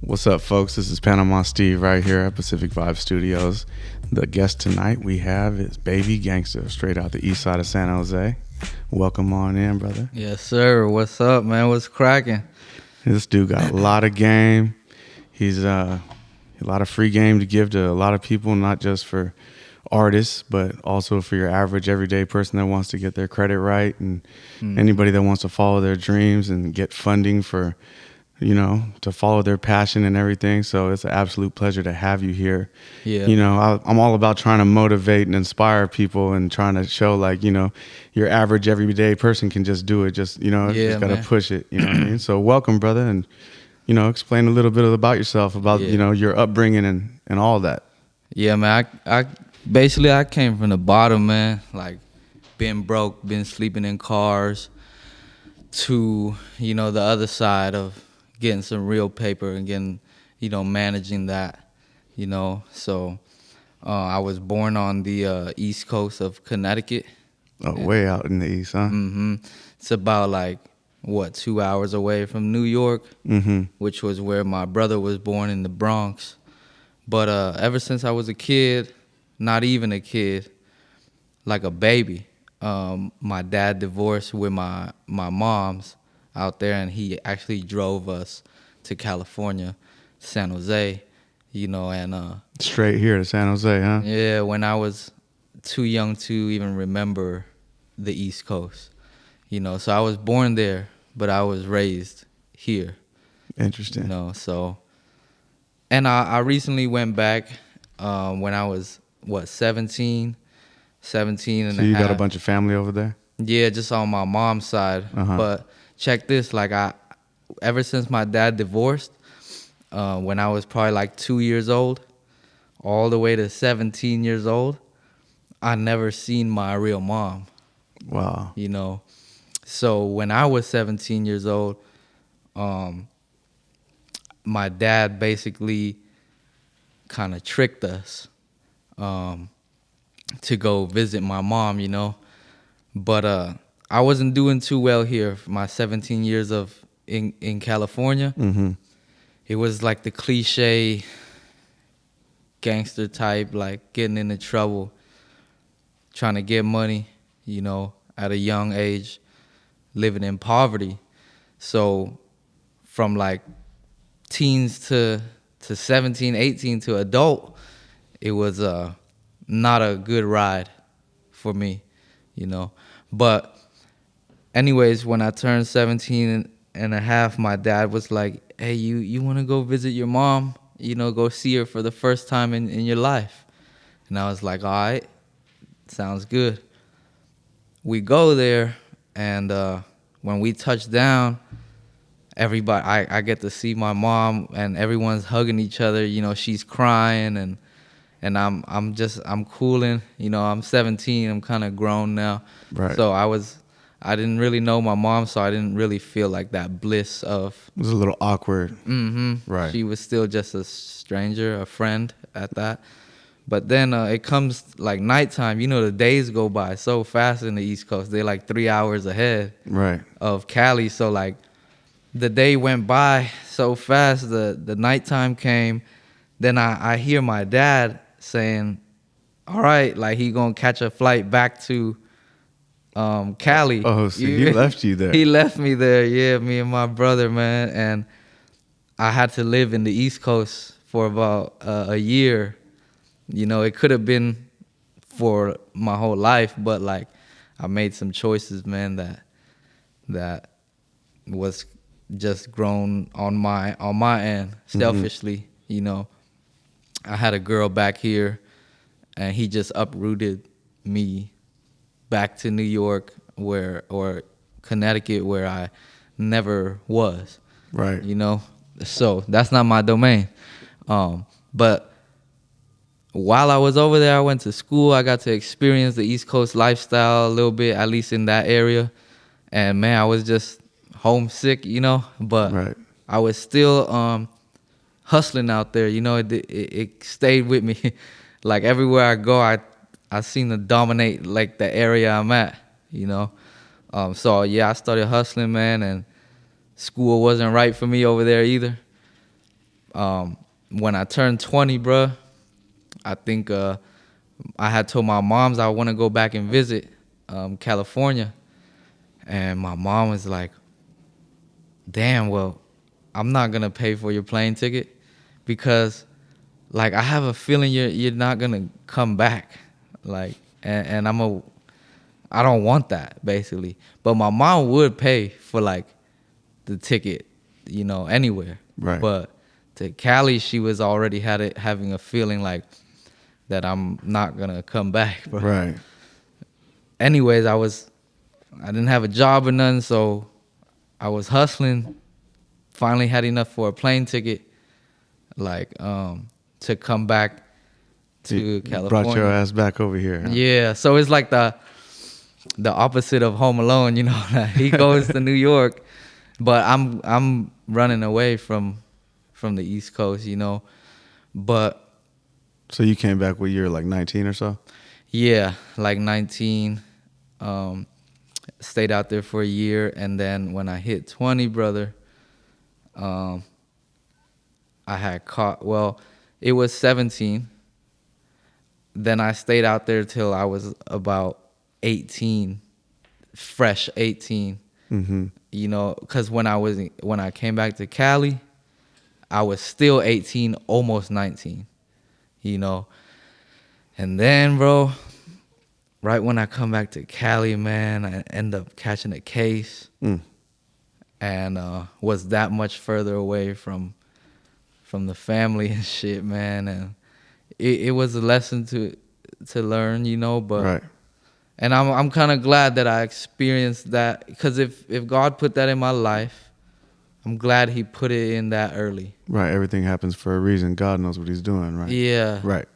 What's up, folks? This is Panama Steve right here at Pacific Vibez Studios. The guest tonight we have is Baby Gangstahh, straight out the east side of San Jose. Welcome on in, brother. Yes, sir. What's up, man? What's cracking? This dude got a lot of game. He's a lot of free game to give to a lot of people, not just for artists, but also for your average everyday person that wants to get their credit right, and anybody that wants to follow their dreams and get funding for, to follow their passion and everything. So it's an absolute pleasure to have you here. Yeah. I'm all about trying to motivate and inspire people and trying to show your average everyday person can just do it. Just got to push it. You know what I mean? So welcome, brother, and explain a little bit about yourself, about your upbringing and all that. Yeah, man. I came from the bottom, man. Like, been broke, been sleeping in cars, to the other side of getting some real paper and getting managing that. So I was born on the east coast of Connecticut. Oh, way out in the east, huh? It's about 2 hours away from New York, which was where my brother was born, in the Bronx. But ever since I was a kid, not even a kid, like a baby, my dad divorced with my mom's out there, and he actually drove us to California, San Jose, and straight here to San Jose, huh? Yeah, when I was too young to even remember the East Coast, so I was born there, but I was raised here. Interesting. And I recently went back when I was 17 and so a half. You got a bunch of family over there? Yeah, just on my mom's side. But check this, ever since my dad divorced, when I was probably 2 years old, all the way to 17 years old, I never seen my real mom. Wow. So when I was 17 years old, my dad basically kind of tricked us to go visit my mom, But I wasn't doing too well here for my 17 years in California. It was like the cliche gangster type, getting into trouble, trying to get money, at a young age, living in poverty. So from teens to 17, 18 to adult, it was not a good ride for me, But anyways, when I turned 17 and a half, my dad was like, hey, you want to go visit your mom? Go see her for the first time in your life. And I was like, all right, sounds good. We go there, and when we touch down, everybody, I get to see my mom, and everyone's hugging each other. She's crying, and I'm cooling. I'm 17. I'm kind of grown now. Right. So I didn't really know my mom, so I didn't really feel that bliss of. It was a little awkward. Right. She was still just a stranger, a friend at that. But then it comes nighttime. The days go by so fast in the East Coast. They're 3 hours ahead of Cali. So the day went by so fast. The nighttime came. Then I hear my dad saying, all right, he gonna catch a flight back to Cali. Oh, so he left you there. He left me there, yeah, me and my brother, man. And I had to live in the East Coast for about a year. It could have been for my whole life, but I made some choices, man, that was just grown on my end, selfishly. I had a girl back here, and he just uprooted me back to New York or Connecticut, where I never was. Right. So that's not my domain. But while I was over there, I went to school. I got to experience the East Coast lifestyle a little bit, at least in that area. And man, I was just homesick, but right. I was still hustling out there. It stayed with me. Everywhere I go, I seem to dominate the area I'm at, So yeah, I started hustling, man, and school wasn't right for me over there either. When I turned 20, bruh, I think I had told my moms I want to go back and visit California. And my mom was like, damn, well, I'm not going to pay for your plane ticket because, like, I have a feeling you're not going to come back. Like, and I don't want that, basically. But my mom would pay for, like, the ticket, anywhere. Right. But to Cali, she was already having a feeling like that I'm not gonna come back, bro. Right. Anyways, I didn't have a job or nothing, so I was hustling. Finally had enough for a plane ticket, like to come back to California. Brought your ass back over here. Huh? Yeah, so it's like the opposite of Home Alone, He goes to New York, but I'm running away from the East Coast, But So you came back when you were like 19 or so? yeah, like 19. Stayed out there for a year, and then when I hit 20, brother, I had caught. Well, it was 17. Then I stayed out there till I was about 18, fresh 18. Mm-hmm. Because when I came back to Cali, I was still 18, almost 19. And then, bro, right when I come back to Cali, man, I end up catching a case, and was that much further away from the family and shit, man. And it was a lesson to learn, But Right. and I'm kind of glad that I experienced that, because if God put that in my life, I'm glad He put it in that early. Right. Everything happens for a reason. God knows what He's doing, right? Yeah. Right.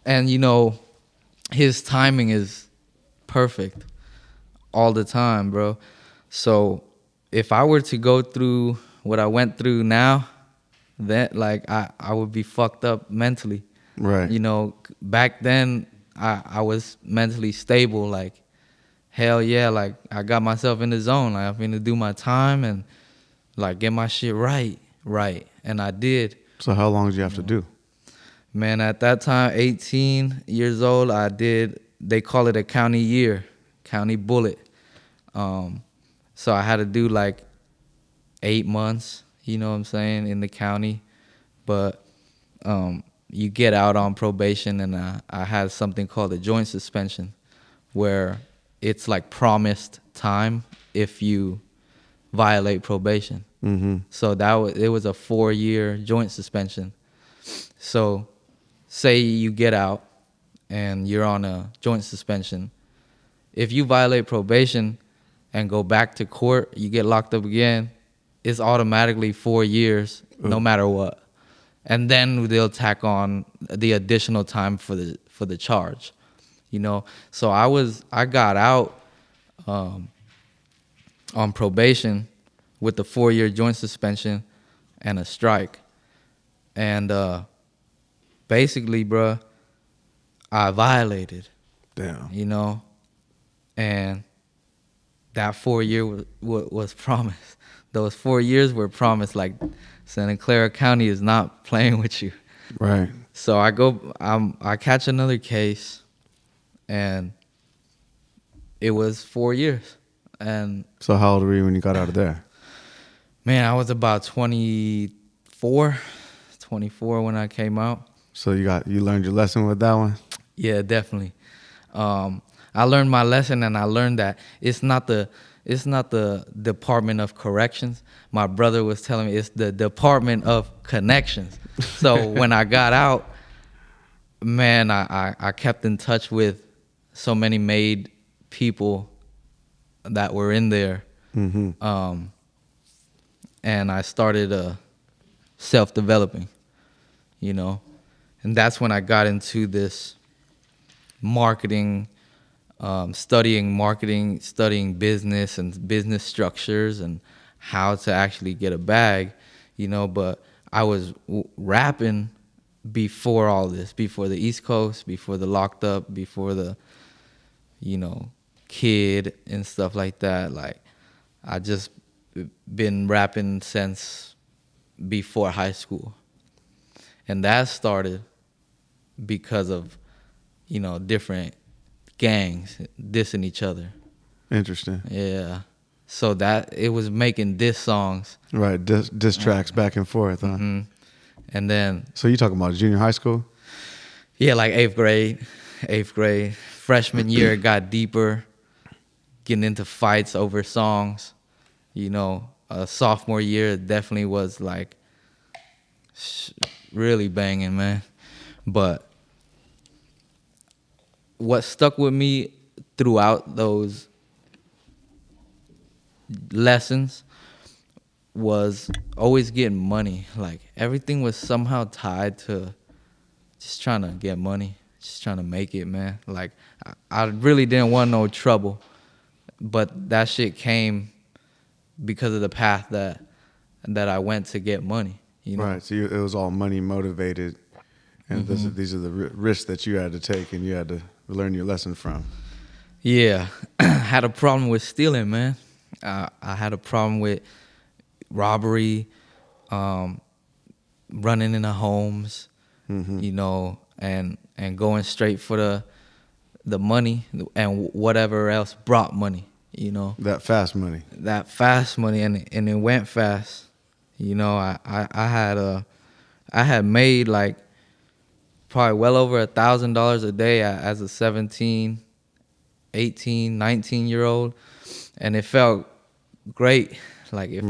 And His timing is perfect all the time, bro. So if I were to go through what I went through now, then like I would be fucked up mentally. Right. Back then I was mentally stable, like hell yeah, like I got myself in the zone. Like I'm gonna do my time and like get my shit right. And I did. So how long did you have to do? Man, at that time, 18 years old, they call it a county year, county bullet. So I had to do like 8 months, you know what I'm saying, in the county. But you get out on probation, and I had something called a joint suspension, where it's like promised time if you violate probation. Mm-hmm. So it was a 4-year joint suspension. So say you get out and you're on a joint suspension. If you violate probation and go back to court, you get locked up again, it's automatically 4 years, no matter what. And then they'll tack on the additional time for the charge, So I got out on probation with the 4-year joint suspension and a strike. And basically, bruh, I violated, Damn. And that 4-year was promised. Those 4 years were promised. Like, Santa Clara County is not playing with you. Right. So I catch another case, and it was 4 years. And So how old were you when you got out of there? man, I was about 24 when I came out. So you learned your lesson with that one? Yeah, definitely. I learned my lesson, and I learned that it's not the Department of Corrections. My brother was telling me it's the Department of Connections. So when I got out, man, I kept in touch with so many made people that were in there. Mm-hmm. And I started self-developing, and that's when I got into this marketing, studying business and business structures and how to actually get a bag, but I was rapping before all this, before the East Coast, before the locked up, before the, kid and stuff like that. Like, I just been rapping since before high school. And that started because of, different gangs dissing each other. Interesting. Yeah. So that it was making diss songs. Right, diss tracks back and forth, huh? Mm-hmm. And then, So you talking about junior high school? yeah, like eighth grade. Freshman year, it got deeper, getting into fights over songs. Sophomore year definitely was like really banging, man. But what stuck with me throughout those lessons was always getting money. Like everything was somehow tied to just trying to get money, just trying to make it, man. Like I really didn't want no trouble, but that shit came because of the path that I went to get money. Right. So it was all money motivated, and these are the risks that you had to take, and you had to learn your lesson from. Yeah, had a problem with stealing, man. I had a problem with robbery, running into homes, and going straight for the money and whatever else brought money, That fast money. That fast money, and it went fast. I had made like probably well over $1,000 a day as a 17, 18, 19-year-old, and it felt great. Like it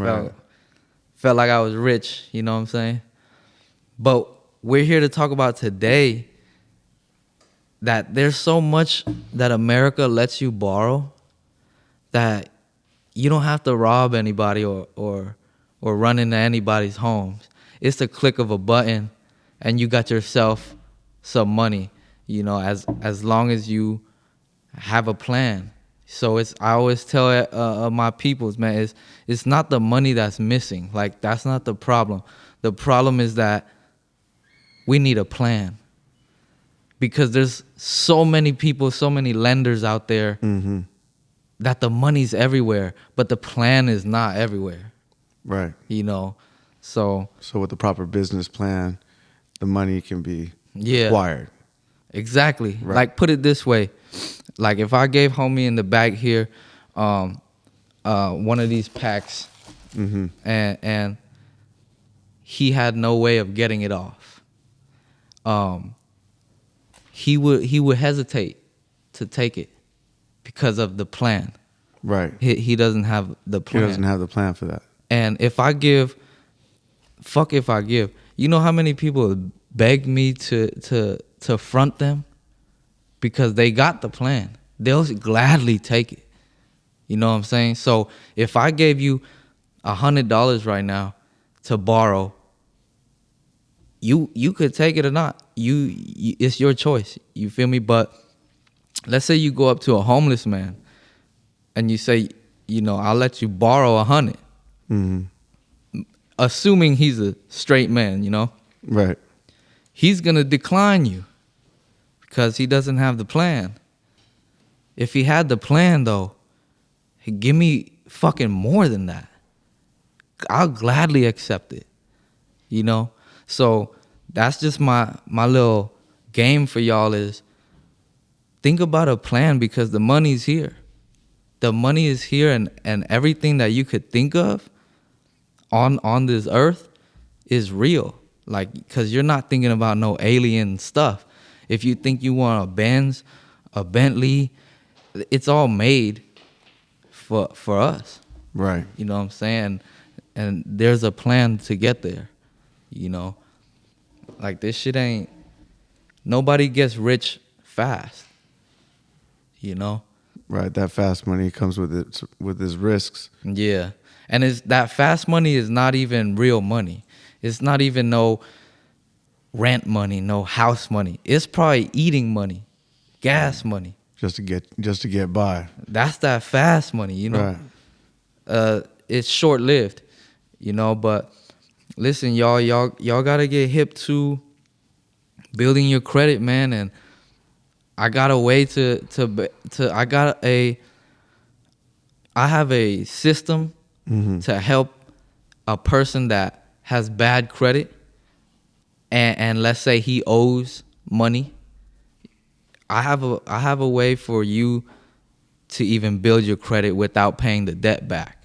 felt like I was rich, you know what I'm saying? But we're here to talk about today that there's so much that America lets you borrow that you don't have to rob anybody or run into anybody's homes. It's the click of a button and you got yourself some money, as long as you have a plan. So I always tell my peoples, man, it's not the money that's missing. Like that's not the problem. The problem is that we need a plan. Because there's so many people, so many lenders out there that the money's everywhere, but the plan is not everywhere. Right. So with the proper business plan, the money can be acquired. Exactly. Right. Like put it this way. Like if I gave homie in the back here one of these packs and he had no way of getting it off, he would hesitate to take it because of the plan. Right. He doesn't have the plan. He doesn't have the plan for that. And if I give, you know how many people begged me to front them because they got the plan. They'll gladly take it. You know what I'm saying? So if I gave you $100 right now to borrow, you could take it or not. It's your choice. You feel me? But let's say you go up to a homeless man and you say, I'll let you borrow 100. Assuming he's a straight man, Right. He's gonna decline you because he doesn't have the plan. If he had the plan though, he'd give me fucking more than that. I'll gladly accept it. So that's just my little game for y'all is think about a plan because the money's here. The money is here and everything that you could think of on this earth is real. Like, because you're not thinking about no alien stuff. If you think you want a Benz, a Bentley, it's all made for us. Right. You know what I'm saying? And there's a plan to get there, Like, this shit ain't... Nobody gets rich fast, Right. That fast money comes with its risks. Yeah. And that fast money is not even real money. It's not even no rent money, no house money. It's probably eating money, gas money. Just to get by. That's that fast money, Right. It's short lived, but listen, y'all gotta get hip to building your credit, man. And I got a way I have a system to help a person that has bad credit and let's say he owes money, I have a way for you to even build your credit without paying the debt back.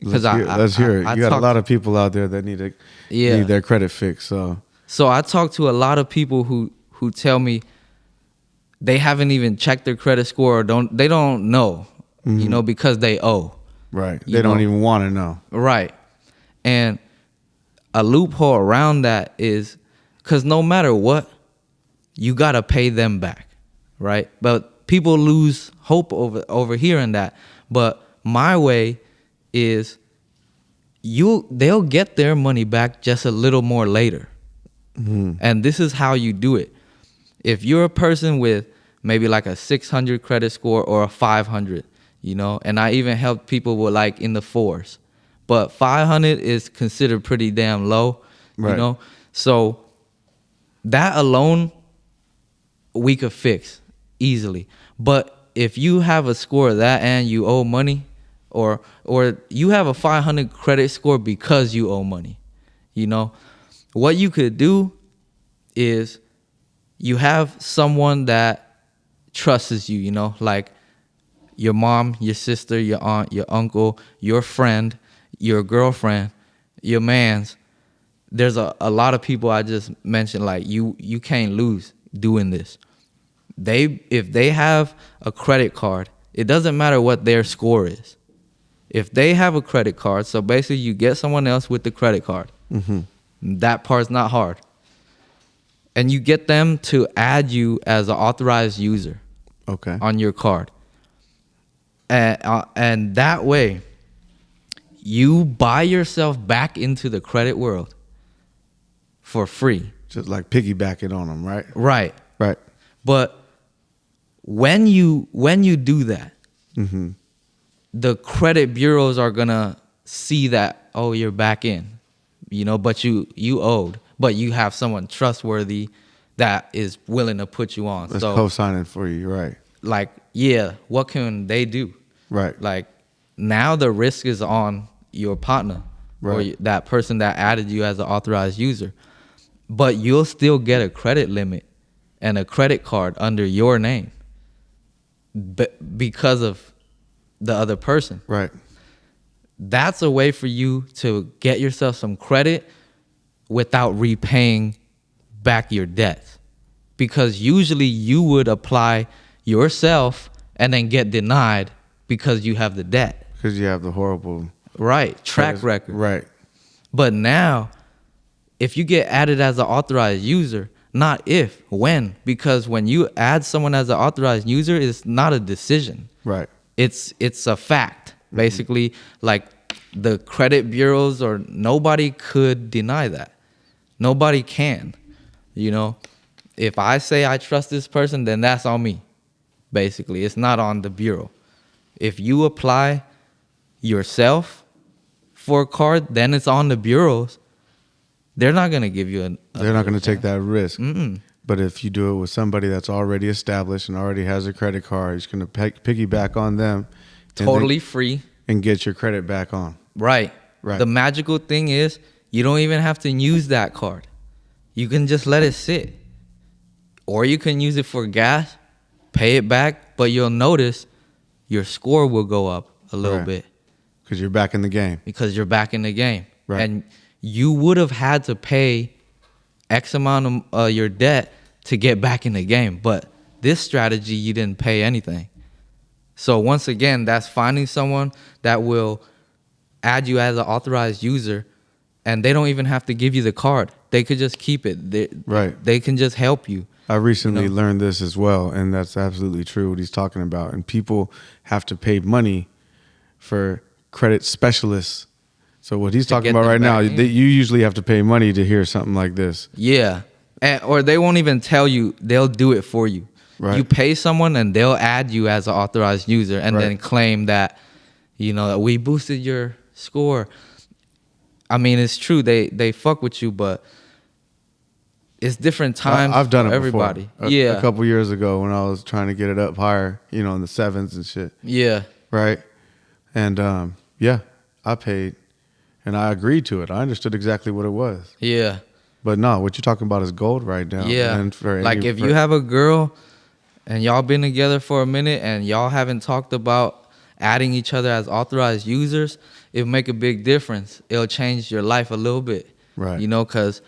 Let's hear it. You got a lot of people out there that need their credit fixed. So I talk to a lot of people who tell me they haven't even checked their credit score, or they don't know, because they owe. Right. They don't even want to know. Right. And a loophole around that is because no matter what, you got to pay them back, right? But people lose hope over hearing that. But my way is they'll get their money back just a little more later. Mm-hmm. And this is how you do it. If you're a person with maybe like a 600 credit score or a 500, and I even help people with like in the 4s, but 500 is considered pretty damn low, right. So that alone we could fix easily. But if you have a score of that and you owe money, or you have a 500 credit score because you owe money, what you could do is you have someone that trusts you, like your mom, your sister, your aunt, your uncle, your friend, your girlfriend, your mans. There's a lot of people I just mentioned, like you can't lose doing this. If they have a credit card, it doesn't matter what their score is. If they have a credit card, so basically you get someone else with the credit card. Mm-hmm. That part's not hard. And you get them to add you as an authorized user on your card. And that way, you buy yourself back into the credit world for free. Just like piggybacking on them, right? Right. Right. But when you do that, mm-hmm. the credit bureaus are going to see that, oh, you're back in, but you owed. But you have someone trustworthy that is willing to put you on. That's co-signing for you, right? Like, yeah, what can they do? Right. Like, now the risk is on your partner, right, or that person that added you as an authorized user. But you'll still get a credit limit and a credit card under your name because of the other person. Right. That's a way for you to get yourself some credit without repaying back your debts. Because usually you would apply yourself and then get denied because you have the debt. Because you have the horrible... Right, track record. Right. But now, if you get added as an authorized user, not if, when. Because when you add someone as an authorized user, it's not a decision. Right. It's a fact. Basically, like the credit bureaus or nobody could deny that. Nobody can. If I say I trust this person, then that's on me. Basically, it's not on the bureau. If you apply yourself for a card, then it's on the bureaus. They're not going to give you they're not going to take that risk. Mm-mm. But if you do it with somebody that's already established and already has a credit card, you're going to piggyback on them. Totally free. And get your credit back on. Right. The magical thing is you don't even have to use that card. You can just let it sit. Or you can use it for gas, pay it back, but you'll notice your score will go up a little bit. Because you're back in the game. Right. And you would have had to pay X amount of your debt to get back in the game. But this strategy, you didn't pay anything. So once again, that's finding someone that will add you as an authorized user, and they don't even have to give you the card. They could just keep it. They can just help you. I recently learned this as well, and that's absolutely true what he's talking about. And people have to pay money for credit specialists. So what he's talking about right now, you usually have to pay money to hear something like this. Yeah. Or they won't even tell you. They'll do it for you. Right. You pay someone and they'll add you as an authorized user and then claim that, we boosted your score. I mean, it's true. They fuck with you, but it's different times. I've done it everybody. Before. A couple years ago when I was trying to get it up higher, in the 7s and shit. Yeah. Right. And I paid and I agreed to it. I understood exactly what it was. Yeah. But no, what you're talking about is gold right now. Yeah. And Like if you have a girl and y'all been together for a minute and y'all haven't talked about adding each other as authorized users, it'll make a big difference. It'll change your life a little bit. Right. You know, because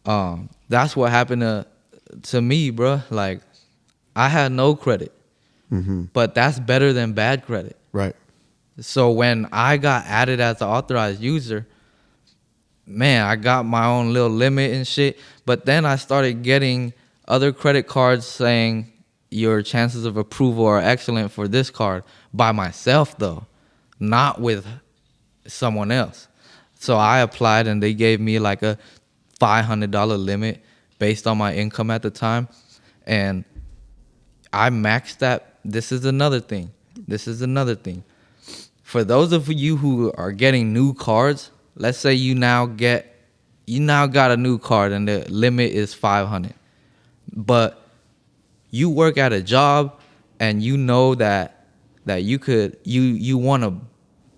that's what happened to me, bro. Like, I had no credit, but that's better than bad credit. Right. So when I got added as an authorized user, man, I got my own little limit and shit. But then I started getting other credit cards saying your chances of approval are excellent for this card by myself, though, not with someone else. So I applied and they gave me like a $500 limit based on my income at the time. And I maxed that. This is another thing. For those of you who are getting new cards, let's say you now got a new card and the limit is 500. But you work at a job and you know that you want a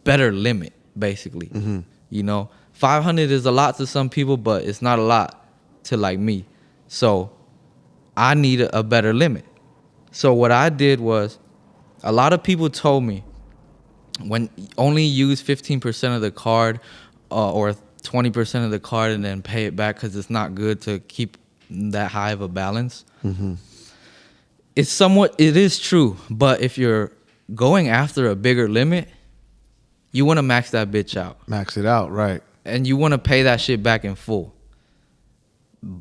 better limit, basically. You know, 500 is a lot to some people, but it's not a lot to like me. So I need a better limit. So what I did was, a lot of people told me, when only use 15% of the card or 20% of the card and then pay it back because it's not good to keep that high of a balance. It is true, but if you're going after a bigger limit, you want to max that bitch out. Max it out, right. And you want to pay that shit back in full.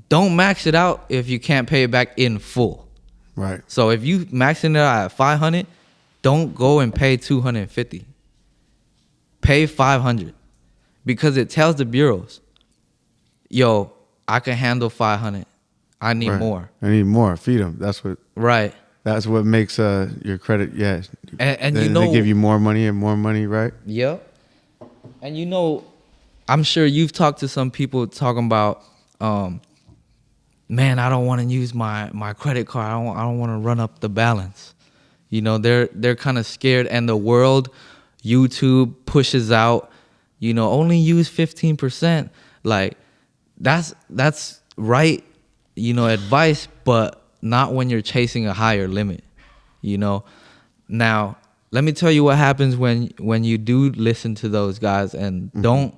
Don't max it out if you can't pay it back in full. Right. So if you maxing it out at 500, don't go and pay 250. Pay 500 because it tells the bureaus, yo, I can handle 500. I need more. I need more. Feed them. That's what. Right. That's what makes your credit. Yeah. And they, you know, they give you more money and more money, right? Yep. And you know, I'm sure you've talked to some people talking about, man, I don't want to use my credit card. I don't want to run up the balance. You know, they're kind of scared, and the world, YouTube pushes out, you know, only use 15%. Like, that's right, you know, advice, but not when you're chasing a higher limit, you know. Now, let me tell you what happens when you do listen to those guys and don't,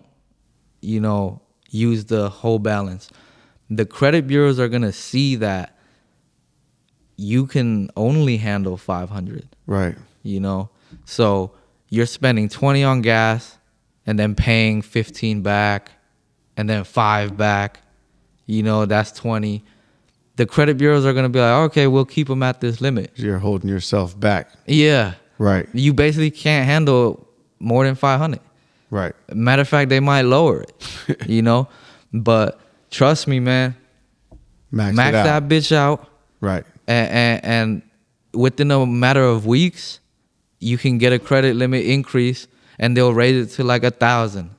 you know, use the whole balance. The credit bureaus are going to see that you can only handle 500. Right. You know, so you're spending 20 on gas and then paying 15 back and then 5 back. You know, that's 20. The credit bureaus are going to be like, okay, we'll keep them at this limit. You're holding yourself back. Yeah. Right. You basically can't handle more than 500. Right. Matter of fact, they might lower it, you know, but trust me, man, max that bitch out. Right. And within a matter of weeks, you can get a credit limit increase and they'll raise it to like 1,000,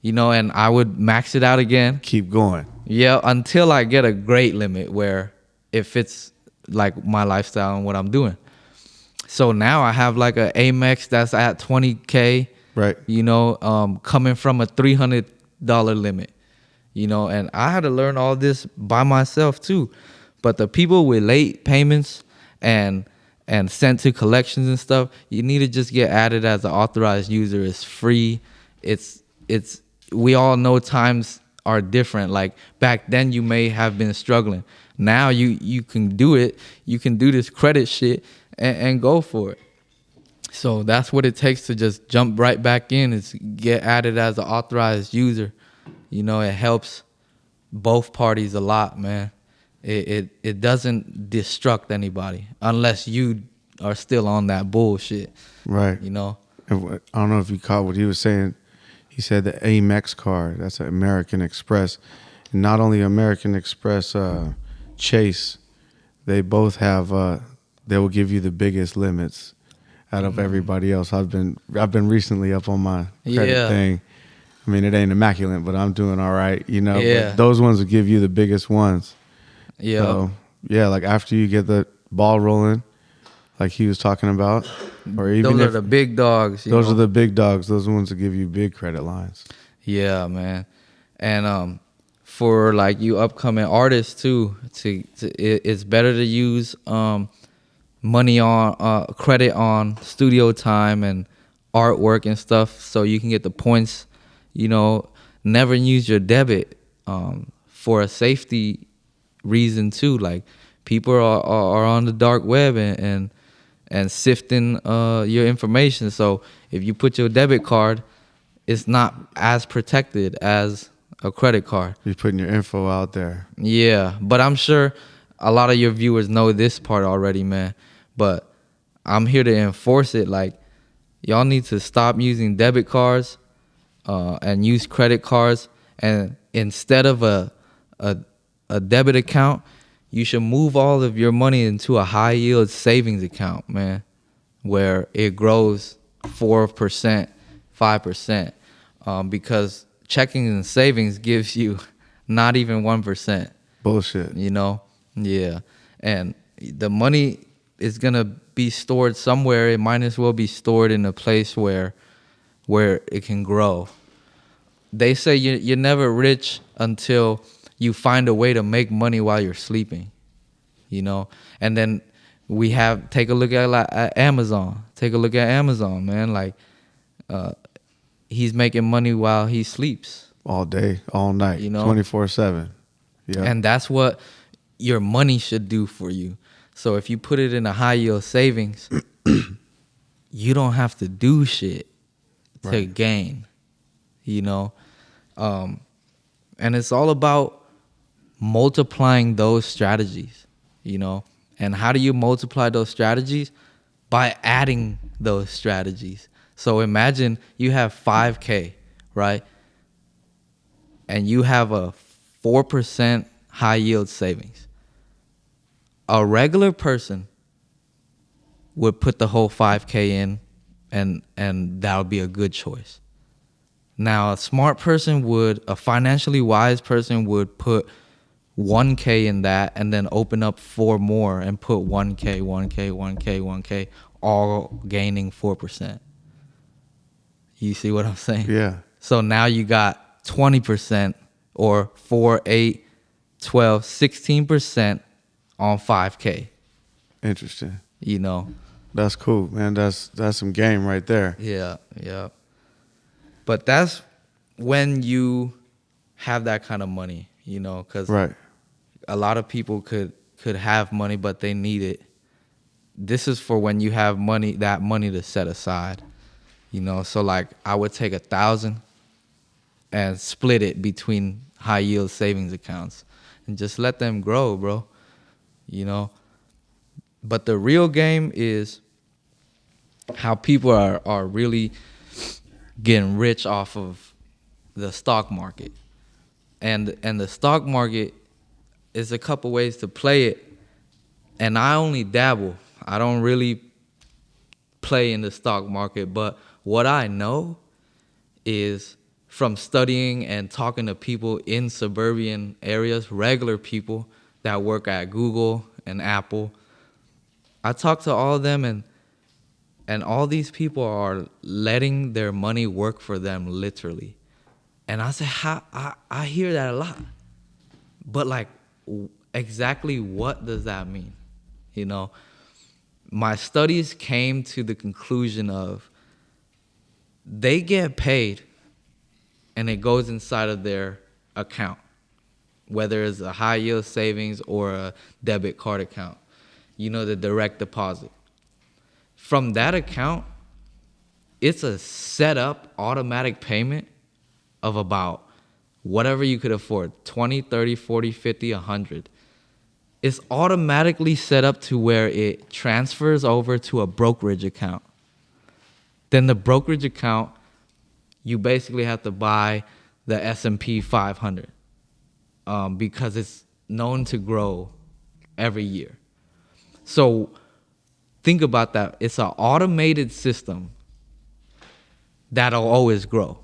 you know, and I would max it out again. Keep going. Yeah, until I get a great limit where it fits like my lifestyle and what I'm doing. So now I have like a Amex that's at 20K, right? You know, coming from a $300 limit, you know, and I had to learn all this by myself too. But the people with late payments and sent to collections and stuff, you need to just get added as an authorized user. It's free. It's we all know times are different. Like back then you may have been struggling. Now you can do it. You can do this credit shit and go for it. So that's what it takes to just jump right back in, is get added as an authorized user. You know, it helps both parties a lot, man. It doesn't destruct anybody unless you are still on that bullshit. Right. You know? And I don't know if you caught what he was saying. He said the Amex card, that's an American Express. And not only American Express, Chase, they both have, they will give you the biggest limits out of everybody else. I've been recently up on my credit thing. I mean, it ain't immaculate, but I'm doing all right, you know. Yeah. But those ones will give you the biggest ones. Yeah. So, yeah, like after you get the ball rolling, like he was talking about, or even those are the big dogs. Those are the big dogs. Those are the ones that give you big credit lines. Yeah, man. And for like you upcoming artists too. It's better to use money on credit on studio time and artwork and stuff, so you can get the points. You know, never use your debit for a safety reason too. Like people are on the dark web and sifting your information. So if you put your debit card, it's not as protected as a credit card. You're putting your info out there. Yeah, but I'm sure a lot of your viewers know this part already, man. But I'm here to enforce it. Like, y'all need to stop using debit cards and use credit cards. And instead of a debit account, you should move all of your money into a high yield savings account, man, where it grows 4%, 5%, because checking and savings gives you not even 1%. Bullshit. You know? Yeah. And the money is going to be stored somewhere. It might as well be stored in a place where it can grow. They say you're never rich until you find a way to make money while you're sleeping, you know? And then take a look at Amazon. Take a look at Amazon, man. Like, he's making money while he sleeps. All day, all night, you know? 24/7. Yeah. And that's what your money should do for you. So if you put it in a high yield savings, you don't have to do shit to gain, you know? And it's all about multiplying those strategies, you know? And how do you multiply those strategies? By adding those strategies. So imagine you have 5K, right? And you have a 4% high yield savings. A regular person would put the whole 5K in, and that would be a good choice. Now, a financially wise person would put 1K in that and then open up 4 more and put 1K, 1K, 1K, 1K, all gaining 4%. You see what I'm saying? Yeah. So now you got 20% or 4, 8, 12, 16% on 5K. Interesting. You know? That's cool, man. That's some game right there. Yeah, yeah. But that's when you have that kind of money, you know, because a lot of people could have money, but they need it. This is for when you have that money to set aside, you know. So like I would take 1,000 and split it between high yield savings accounts and just let them grow, bro, you know. But the real game is how people are really getting rich off of the stock market. And the stock market is a couple ways to play it. And I only dabble. I don't really play in the stock market. But what I know is from studying and talking to people in suburban areas, regular people that work at Google and Apple, I talk to all of them, and all these people are letting their money work for them, literally. And I say, I hear that a lot. But like, exactly what does that mean? You know, my studies came to the conclusion of they get paid and it goes inside of their account, whether it's a high yield savings or a debit card account, you know, the direct deposit. From that account, it's a set up automatic payment of about whatever you could afford, 20, 30, 40, 50, 100. It's automatically set up to where it transfers over to a brokerage account. Then the brokerage account, you basically have to buy the S&P 500 because it's known to grow every year. So think about that. It's an automated system that'll always grow.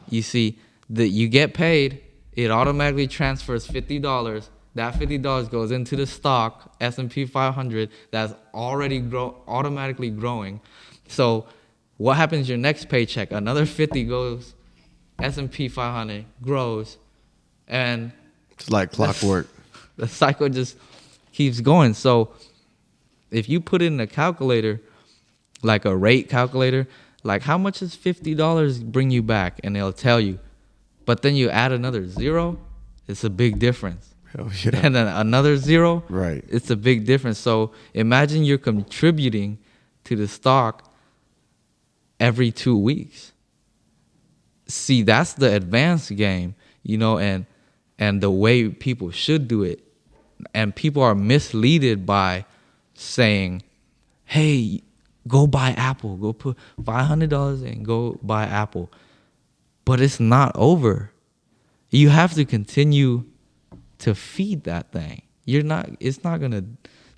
You see, you get paid, it automatically transfers $50. That $50 goes into the stock, S&P 500, that's already automatically growing. So what happens your next paycheck? Another 50 goes, S&P 500 grows, And It's like clockwork. the cycle just keeps going. So if you put in a calculator, like a rate calculator, like how much does $50 bring you back? And it'll tell you. But then you add another zero, it's a big difference. Hell yeah. And then another zero, Right. it's a big difference. So imagine you're contributing to the stock every 2 weeks. See, that's the advanced game, and the way people should do it. And people are misleaded by saying, hey, go buy Apple. Go put $500 and go buy Apple. But it's not over. You have to continue to feed that thing. It's not going to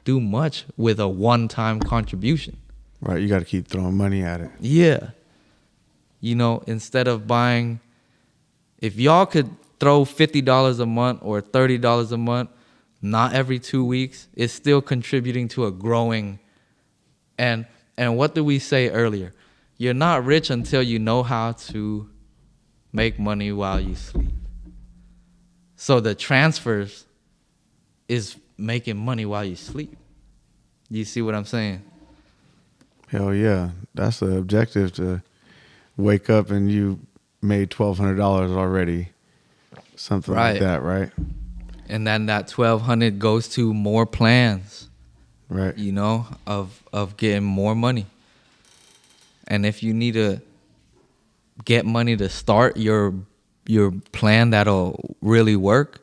do much with a one-time contribution. Right. You got to keep throwing money at it. Yeah. Instead of buying, if y'all could throw $50 a month or $30 a month, not every 2 weeks, it's still contributing to a growing. And what did we say earlier? You're not rich until you know how to make money while you sleep. So the transfers is making money while you sleep. You see what I'm saying? Hell yeah. That's the objective, to wake up and you made $1,200 already. Something like that, right? And then that $1,200 goes to more plans. Right. Of getting more money. And if you need to get money to start your plan that'll really work,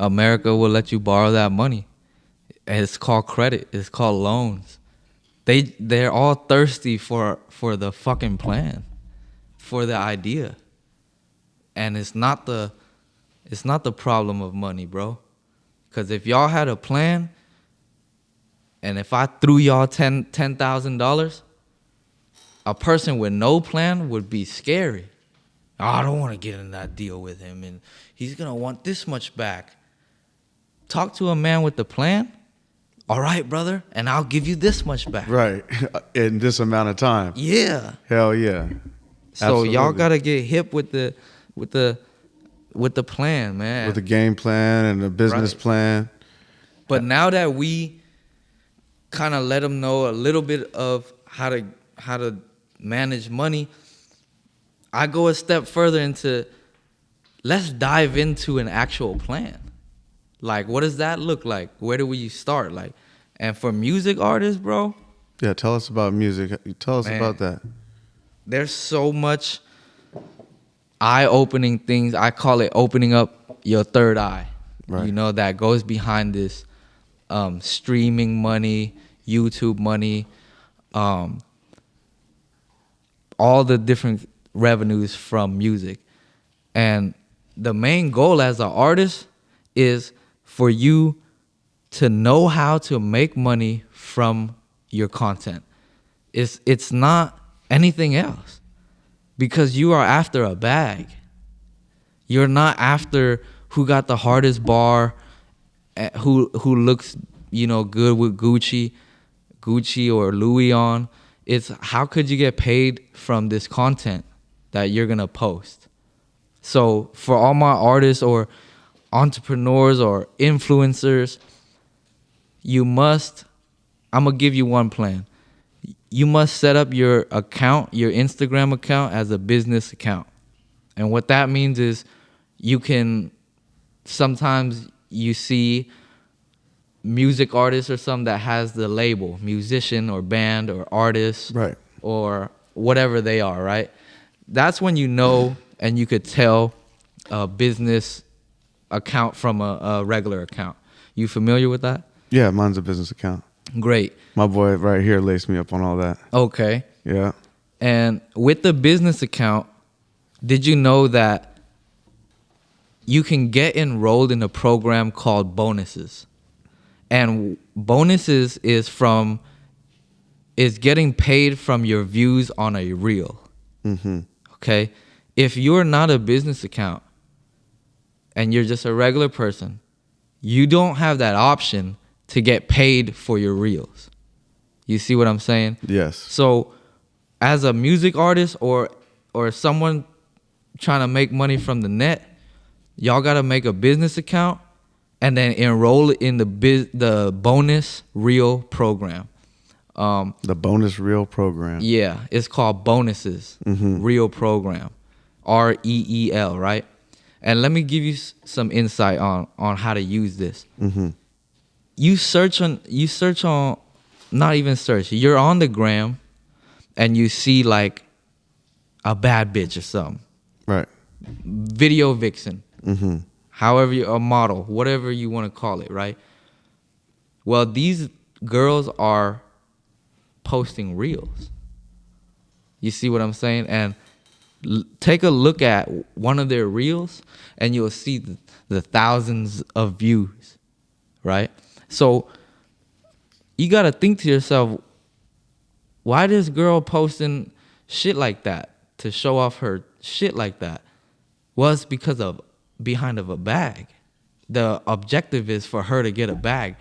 America will let you borrow that money. And it's called credit. It's called loans. They're all thirsty for the fucking plan, for the idea. And it's not the problem of money, bro. Because if y'all had a plan, and if I threw y'all $10,000, a person with no plan would be scary. Oh, I don't want to get in that deal with him, and he's going to want this much back. Talk to a man with a plan. All right, brother, and I'll give you this much back. Right. In this amount of time. Yeah. Hell yeah. So Absolutely. y'all got to get hip with the plan, man. With the game plan and the business plan. But now that we kind of let them know a little bit of how to manage money, I go a step further into, let's dive into an actual plan. Like, what does that look like? Where do we start? Like, and for music artists, bro. Yeah, tell us about music. Tell us about that. There's so much eye-opening things. I call it opening up your third eye. Right. That goes behind this streaming money, YouTube money, all the different revenues from music. And the main goal as an artist is for you to know how to make money from your content. It's not anything else, because you are after a bag. You're not after who got the hardest bar, who looks good with Gucci or Louis on. It's how could you get paid from this content that you're gonna post. So for all my artists or entrepreneurs or influencers, I'm gonna give you one plan. You must set up your account, your Instagram account, as a business account. And what that means is sometimes you see music artists or something that has the label musician or band or artist, right, or whatever they are, right? That's when and you could tell a business account from a regular account. You familiar with that? Yeah, mine's a business account. Great. My boy right here laced me up on all that. Okay. Yeah. And with the business account, did you know that you can get enrolled in a program called bonuses? And bonuses is getting paid from your views on a reel. Mm-hmm. Okay? If you're not a business account and you're just a regular person, you don't have that option to get paid for your reels. You see what I'm saying? Yes. So as a music artist or someone trying to make money from the net, y'all gotta make a business account and then enroll in the bonus reel program. The bonus reel program. Yeah, it's called Bonuses Reel Program, REEL, right? And let me give you some insight on how to use this. You search on, not even search. You're on the gram, and you see like a bad bitch or something, Right. video vixen, however a model, whatever you want to call it, right? Well, these girls are posting reels. You see what I'm saying? And take a look at one of their reels, and you'll see the thousands of views, right? So you got to think to yourself, why this girl posting shit like that to show off her shit like that? Well, it's because of behind of a bag. The objective is for her to get a bag.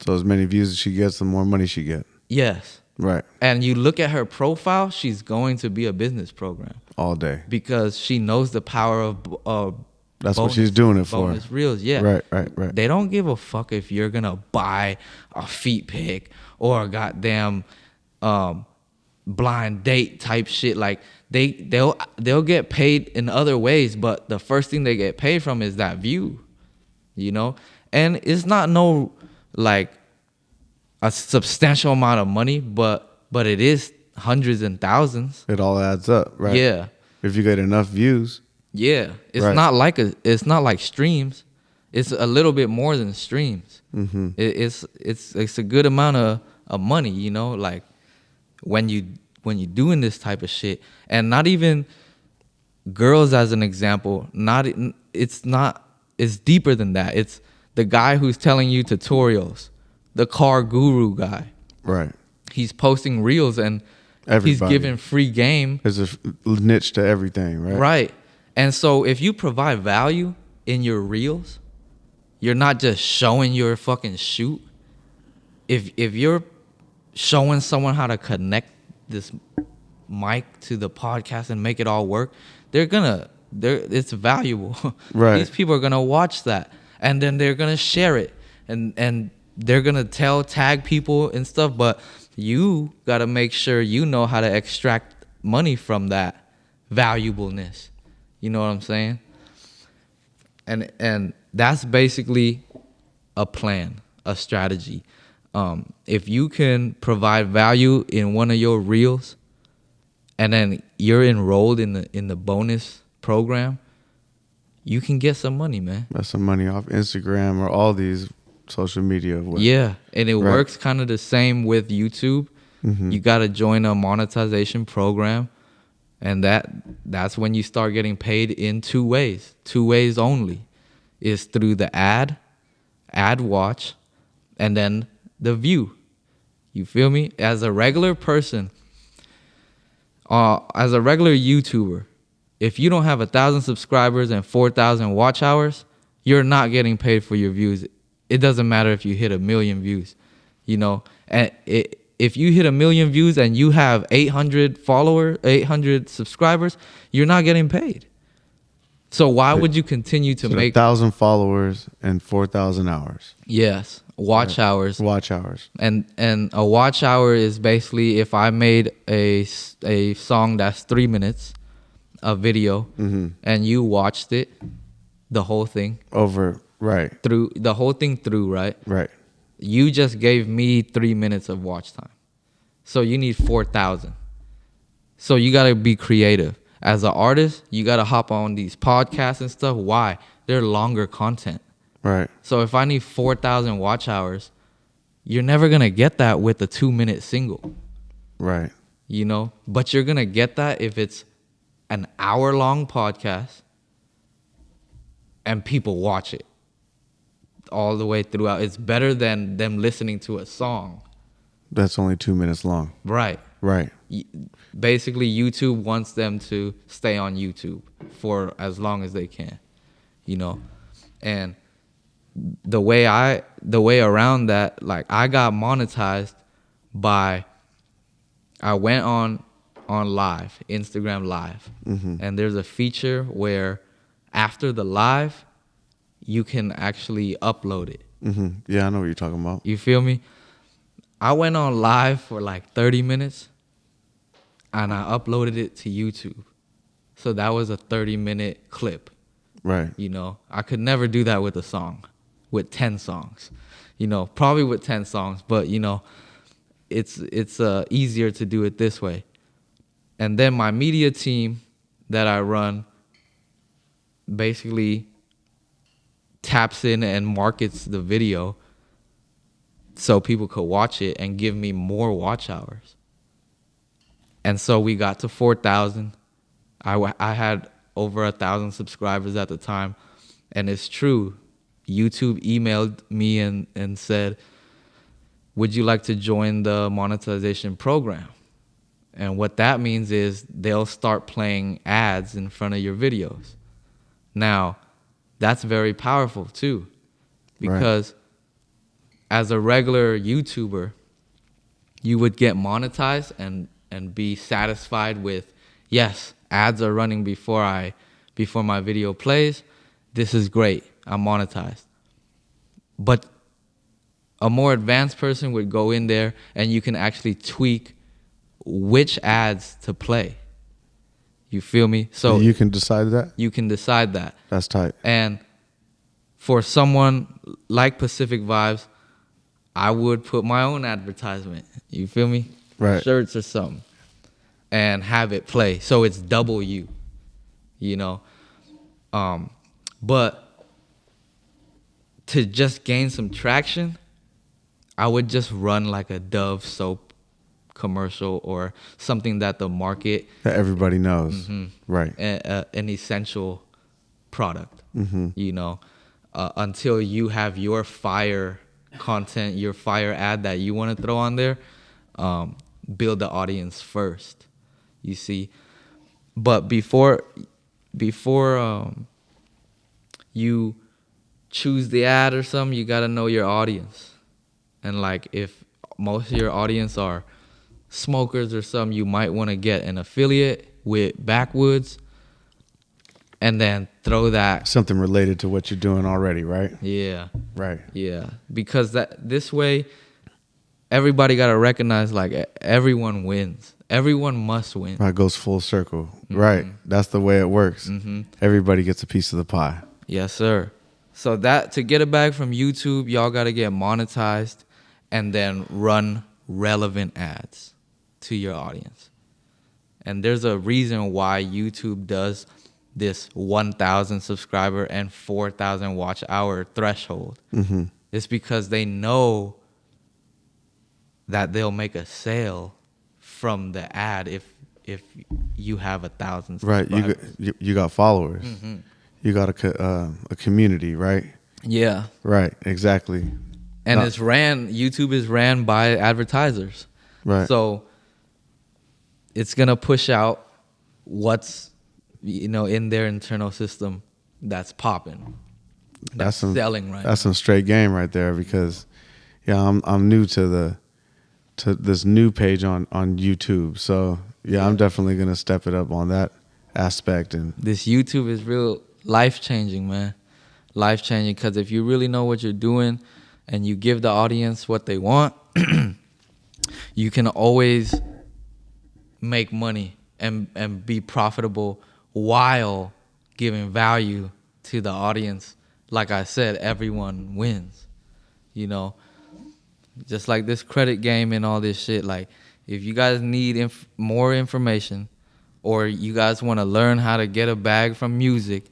So as many views as she gets, the more money she get. Yes. Right. And you look at her profile, she's going to be a business program. All day. Because she knows the power of that's what she's doing it for. Bonus reels, yeah. Right. They don't give a fuck if you're gonna buy a feet pic or a goddamn blind date type shit. Like they'll get paid in other ways, but the first thing they get paid from is that view, you know. And it's not no like a substantial amount of money, but it is hundreds and thousands. It all adds up, right? Yeah. If you get enough views. Yeah. It's right. it's not like streams. It's a little bit more than streams. It's a good amount of money, you know, like when you doing this type of shit. And not even girls as an example, it's deeper than that. It's the guy who's telling you tutorials, the car guru guy. Right. He's posting reels and he's giving free game. There's a niche to everything, right? Right. And so if you provide value in your reels, you're not just showing your fucking shoot. If you're showing someone how to connect this mic to the podcast and make it all work, it's valuable. Right. These people are gonna watch that, and then they're gonna share it, and they're gonna tag people and stuff. But you gotta make sure you know how to extract money from that valuableness. You know what I'm saying? And that's basically a plan, a strategy. If you can provide value in one of your reels, and then you're enrolled in the bonus program, you can get some money, man. That's some money off Instagram or all these social media. Yeah, and it works kind of the same with YouTube. You got to join a monetization program, and that's when you start getting paid in two ways. Two ways only. Is through the ad watch, and then the view. You feel me? As a regular person, as a regular YouTuber, if you don't have 1,000 subscribers and 4,000 watch hours, you're not getting paid for your views. It doesn't matter if you hit 1 million views, you know. And if you hit 1 million views and you have 800 subscribers, you're not getting paid. So why would you continue to make 1,000 followers and 4,000 hours? Yes, watch hours. Watch hours. And a watch hour is basically if I made a song that's 3 minutes, a video, and you watched it, the whole thing through the whole thing through, right? Right. You just gave me 3 minutes of watch time, so you need 4,000. So you gotta be creative. As an artist, you got to hop on these podcasts and stuff. Why? They're longer content. Right. So if I need 4,000 watch hours, you're never going to get that with a 2-minute single. Right. You know? But you're going to get that if it's an hour-long podcast and people watch it all the way throughout. It's better than them listening to a song. That's only 2 minutes long. Right. Right. Basically, YouTube wants them to stay on YouTube for as long as they can, you know. And the way around that, like I got monetized by, I went on live, Instagram live, and there's a feature where after the live, you can actually upload it. Yeah, I know what you're talking about. You feel me? I went on live for like 30 minutes and I uploaded it to YouTube. So that was a 30-minute clip. Right. You know, I could never do that with a song, with 10 songs. You know, probably with 10 songs, but you know, it's easier to do it this way. And then my media team that I run basically taps in and markets the video so people could watch it and give me more watch hours. And so we got to 4,000. I had over 1,000 subscribers at the time. And it's true. YouTube emailed me and said, would you like to join the monetization program? And what that means is they'll start playing ads in front of your videos. Now, that's very powerful too, because as a regular YouTuber, you would get monetized and be satisfied with, yes, ads are running before my video plays. This is great. I'm monetized. But a more advanced person would go in there and you can actually tweak which ads to play. You feel me? So you can decide that? You can decide that. That's tight. And for someone like Pacific Vibes, I would put my own advertisement. You feel me? Right. Shirts or something. And have it play. So it's double you know? But to just gain some traction, I would just run like a Dove soap commercial or something that the market, that everybody knows. Right. An essential product, you know, until you have your fire content, your fire ad that you want to throw on there, build the audience first, you see. But before you choose the ad or something, you got to know your audience. And like if most of your audience are smokers or something, you might want to get an affiliate with Backwoods and then throw that. Something related to what you're doing already, right? Yeah. Right. Yeah. Because this way, everybody got to recognize like everyone wins. Everyone must win. Right, it goes full circle. Right. That's the way it works. Everybody gets a piece of the pie. Yes, sir. So that to get it back from YouTube, y'all got to get monetized and then run relevant ads to your audience. And there's a reason why YouTube does this 1,000 subscriber and 4,000 watch hour threshold. It's because they know that they'll make a sale from the ad if you have 1,000 subscribers. Right, you got followers. You got a community, right? Yeah. Right, exactly. And YouTube is ran by advertisers. Right. So it's going to push out what's, in their internal system that's popping. That's selling right That's some straight game right there because I'm new to this new page on YouTube. So I'm definitely going to step it up on that aspect. And this YouTube is real life-changing, man. Life-changing because if you really know what you're doing and you give the audience what they want, you can always make money and be profitable while giving value to the audience. Like I said, everyone wins, Just like this credit game and all this shit. Like, if you guys need more information or you guys want to learn how to get a bag from music,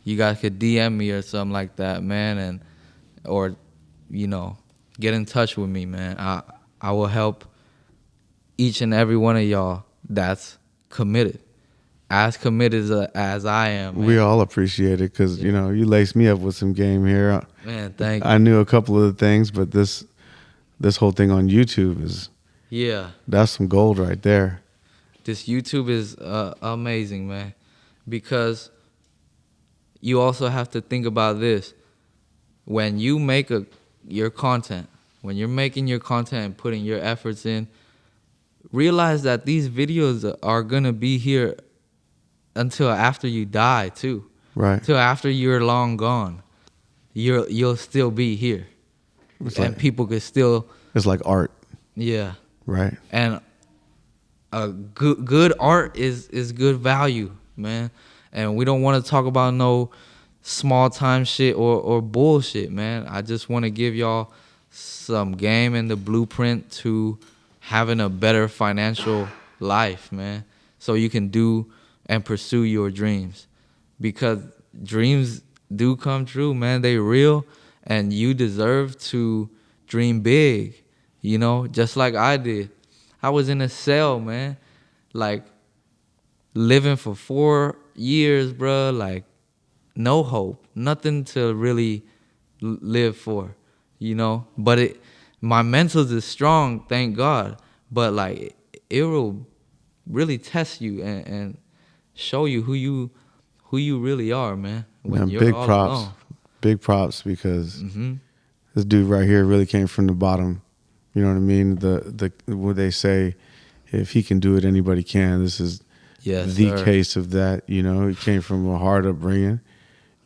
you guys could DM me or something like that, man, or get in touch with me, man. I will help each and every one of y'all that's committed. As committed as I am, man. We all appreciate it because, you laced me up with some game here. Man, thank you. I knew a couple of the things, but this whole thing on YouTube that's some gold right there. This YouTube is amazing, man, because you also have to think about this. When you make your content, when you're making your content and putting your efforts in, realize that these videos are going to be here until after you die, too. Right. till after you're long gone. You'll still be here, It's and like people could still, it's like art. yeah. Right. And a good art is good value, man. And we don't want to talk about no small time shit or bullshit, man. I just want to give y'all some game and the blueprint to having a better financial life, man. So you can do and pursue your dreams, because dreams do come true, man. They real, and you deserve to dream big, just like I did. I was in a cell, man, like living for 4 years, bro. Like no hope, nothing to really live for, But my mentals is strong, thank God. But like it will really test you and show you who you really are, man. When Man, you're all alone. big props, because Mm-hmm. this dude right here really came from the bottom. You know what I mean? The what they say, if he can do it, anybody can. This is Yes, the sir. case of that. He came from a hard upbringing,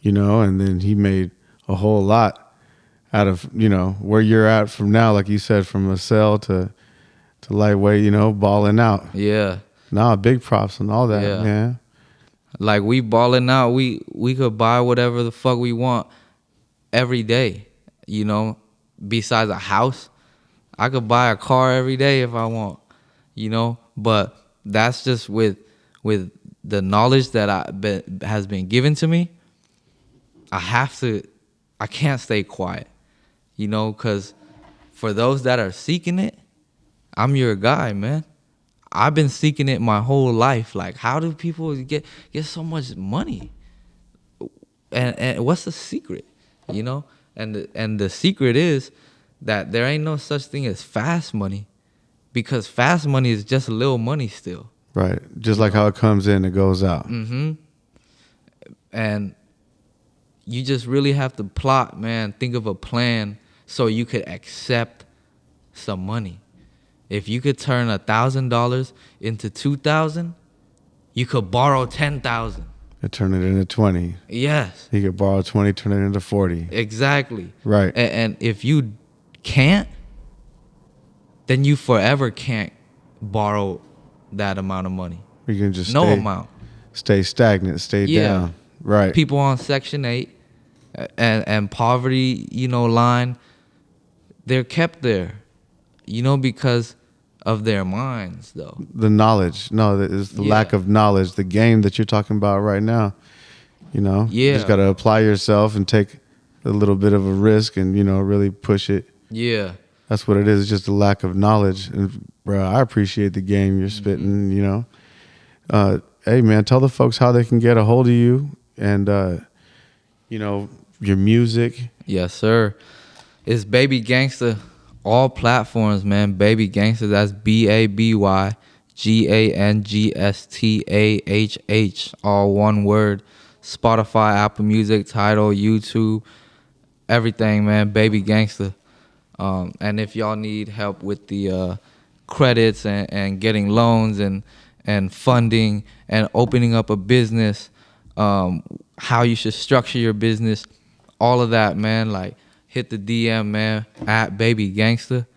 and then he made a whole lot out of where you're at from now. Like you said, from a cell to lightweight, balling out. Yeah. Nah, big props and all that, Yeah. man. Like we balling out, we could buy whatever the fuck we want every day, Besides a house, I could buy a car every day if I want, But that's just with the knowledge that has been given to me. I can't stay quiet, because for those that are seeking it, I'm your guy, man. I've been seeking it my whole life. Like, how do people get so much money? And what's the secret? And the secret is that there ain't no such thing as fast money, because fast money is just a little money still. Right. Just like how it comes in, it goes out. Mm-hmm. And you just really have to plot, man. Think of a plan so you could accept some money. If you could turn $1,000 into 2,000, you could borrow 10,000. And turn it into 20. Yes, He could borrow 20, turn it into 40. exactly. Right. And if you can't, then you forever can't borrow that amount of money. You can just No amount. stay stagnant, stay Yeah. down. Right. People on Section 8 and poverty, line, they're kept there, because of their minds, though. The knowledge. No, it's the Yeah. lack of knowledge. The game that you're talking about right now. You Yeah. just got to apply yourself and take a little bit of a risk and, really push it. Yeah. That's what it is. It's just a lack of knowledge. And, bro, I appreciate the game you're spitting, Hey, man, tell the folks how they can get a hold of you and, your music. Yes, sir. It's Baby Gangstah, all platforms, man. Baby Gangstah, that's BabyGangstah, all one word. Spotify, Apple Music, Tidal, YouTube, everything, man. Baby Gangstah. And if y'all need help with the credits and getting loans and funding and opening up a business, how you should structure your business, all of that, man, like hit the DM, man, at Baby Gangstah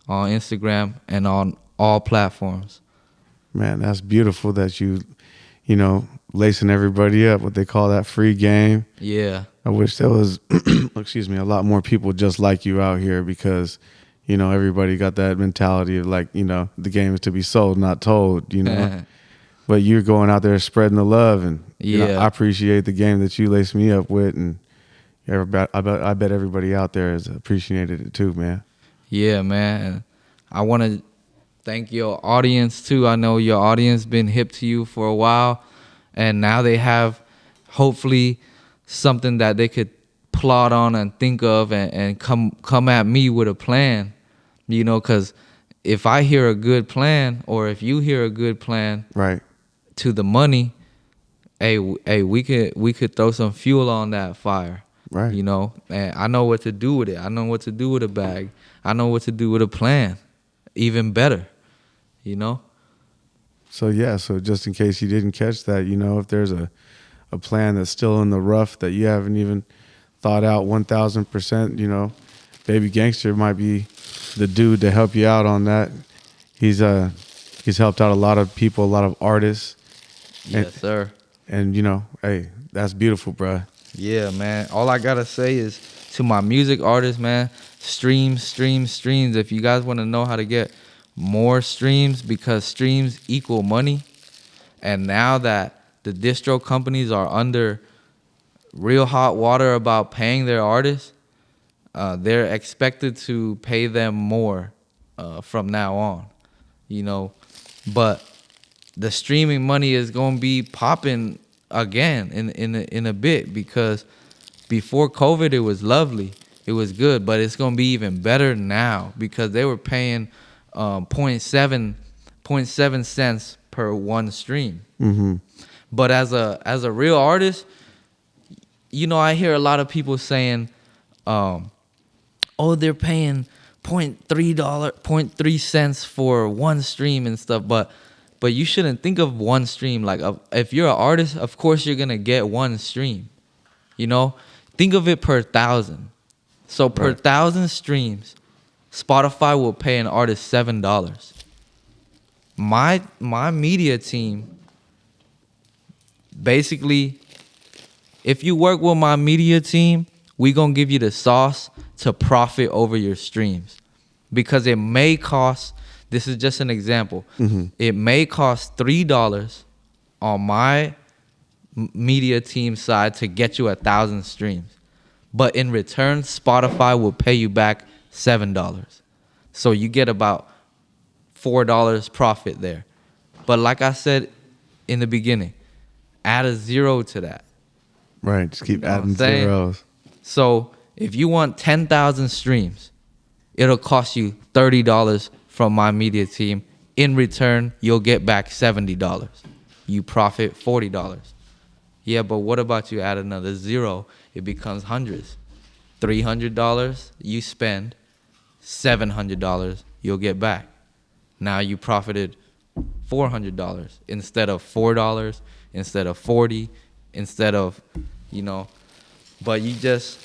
on Instagram and on all platforms. Man, that's beautiful that you lacing everybody up, what they call that free game. Yeah. I wish there was, excuse me, a lot more people just like you out here, because, everybody got that mentality of like, the game is to be sold, not told, But you're going out there spreading the love, and Yeah. I appreciate the game that you laced me up with, and I bet everybody out there has appreciated it too, man. Yeah, man. And I want to thank your audience too. I know your audience been hip to you for a while, and now they have hopefully something that they could plot on and think of and come at me with a plan, because if I hear a good plan, or if you hear a good plan, Right. to the money, hey, we could throw some fuel on that fire. Right. And I know what to do with it. I know what to do with a bag. I know what to do with a plan. Even better, So yeah, so just in case you didn't catch that, if there's a a plan that's still in the rough that you haven't even thought out 1,000%, you know, Baby Gangstahh might be the dude to help you out on that. He's helped out a lot of people, a lot of artists. Yes, sir. And you know, hey, that's beautiful, bruh. Yeah, man. All I gotta say is to my music artists, man, streams, streams, streams. If you guys want to know how to get more streams, because streams equal money, and now that the distro companies are under real hot water about paying their artists, they're expected to pay them more from now on, you know. But the streaming money is gonna be popping again in a bit, because before COVID it was lovely, it was good, but it's gonna be even better now because they were paying 0.7 cents per one stream. Mm-hmm. But as a real artist, you know, I hear a lot of people saying, oh, they're paying $0.3 cents for one stream and stuff, but you shouldn't think of one stream like if you're an artist, of course you're gonna get one stream. You know, think of it per 1,000. So per 1,000 streams, Spotify will pay an artist $7. My media team, basically, if you work with my media team, we gonna give you the sauce to profit over your streams, because it may cost. This is just an example. Mm-hmm. It may cost $3 on my media team side to get you 1,000 streams, but in return, Spotify will pay you back $7. So you get about $4 profit there. But like I said in the beginning, add a zero to that. Right, just keep adding saying? zeros. So if you want 10,000 streams, it'll cost you $30 from my media team. In return, you'll get back $70. You profit $40. Yeah, but what about you add another zero? It becomes hundreds. $300 you spend, $700 you'll get back. Now you profited $400 instead of $4, instead of 40, instead of, you know. But you just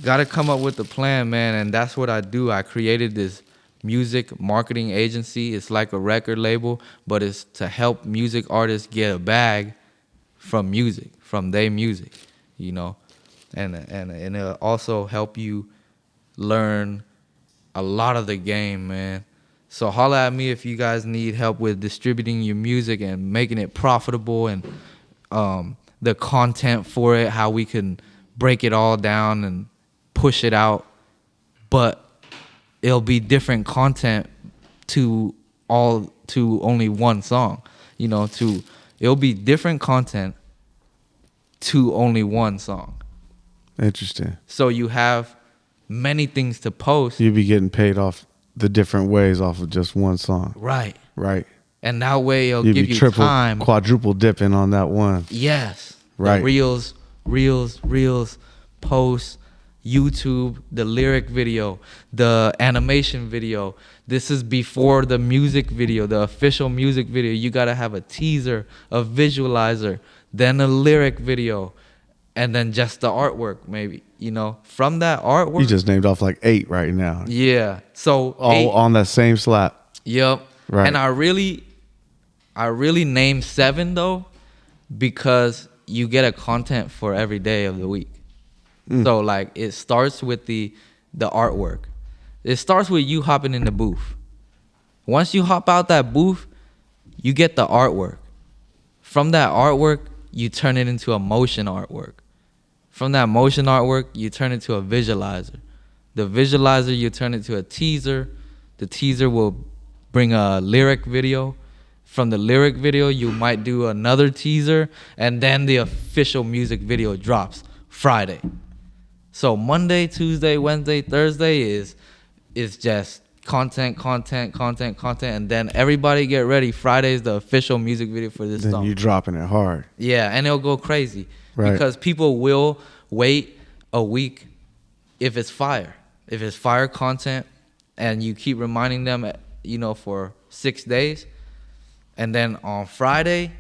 gotta come up with a plan, man, and that's what I do. I created this music marketing agency. It's like a record label, but it's to help music artists get a bag from music, from their music, you know, and it'll also help you learn a lot of the game, man. So holla at me if you guys need help with distributing your music and making it profitable, and the content for it, how we can break it all down and push it out. But it'll be different content to only one song, you know. It'll be different content to only one song. Interesting. So you have many things to post. You'd be getting paid off the different ways off of just one song. Right. And that way it'll You'd give be you triple, time. quadruple dipping on that one. Yes. Right. The reels, posts, YouTube, the lyric video, the animation video. This is before the music video, the official music video. You got to have a teaser, a visualizer, then a lyric video, and then just the artwork, maybe, you know. From that artwork, You just named off like 8 right now. yeah. So All 8, on that same slap. yep. Right. And I really named 7 though, because you get a content for every day of the week. So like it starts with the artwork. It starts with you hopping in the booth. Once you hop out that booth, you get the artwork. From that artwork, you turn it into a motion artwork. From that motion artwork, you turn it to a visualizer. The visualizer, you turn it to a teaser. The teaser will bring a lyric video. From the lyric video, you might do another teaser, and then the official music video drops Friday. So Monday, Tuesday, Wednesday, Thursday is just content, and then everybody get ready. Friday is the official music video for this Then song. you dropping it hard. Yeah, and it'll go crazy. Right. Because people will wait a week if it's fire. If it's fire content, and you keep reminding them, you know, for 6 days, and then on Friday,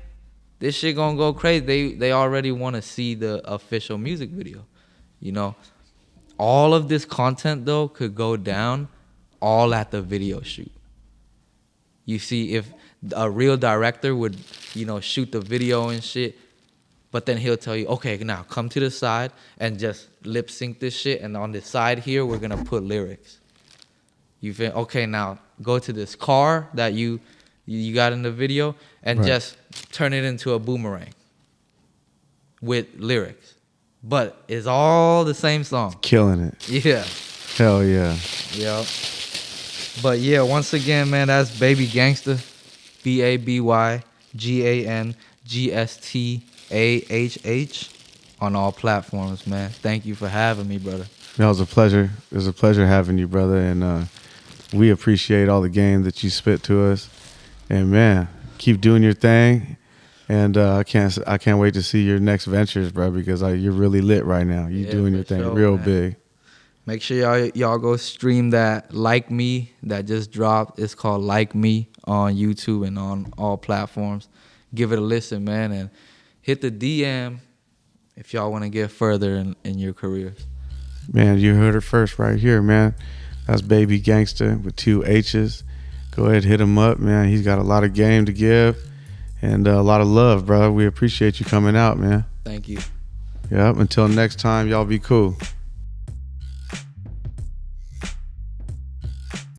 this shit gonna go crazy. They already want to see the official music video. You know, all of this content though could go down all at the video shoot. You see, if a real director would, you know, shoot the video and shit, but then he'll tell you, okay, now come to the side and just lip sync this shit, and on the side here we're gonna put lyrics. You feel? Okay, now go to this car that you got in the video and just turn it into a boomerang with lyrics, but it's all the same song. Killing it. Yeah. Hell yeah. Yep. But yeah, once again, man, that's Baby Gangstahh, BabyGangstahh on all platforms, man. Thank you for having me, brother. That was a pleasure. It was a pleasure having you, brother, and we appreciate all the game that you spit to us. And man, keep doing your thing. And I can't wait to see your next ventures, bro, because you're really lit right now. You're doing your thing real big. Make sure y'all go stream that Like Me that just dropped. It's called Like Me on YouTube and on all platforms. Give it a listen, man, and hit the DM if y'all want to get further in your careers. Man, you heard it first right here, man. That's Baby Gangstahh with 2 H's. Go ahead, hit him up, man. He's got a lot of game to give and a lot of love, bro. We appreciate you coming out, man. Thank you. Yep. Until next time, y'all be cool.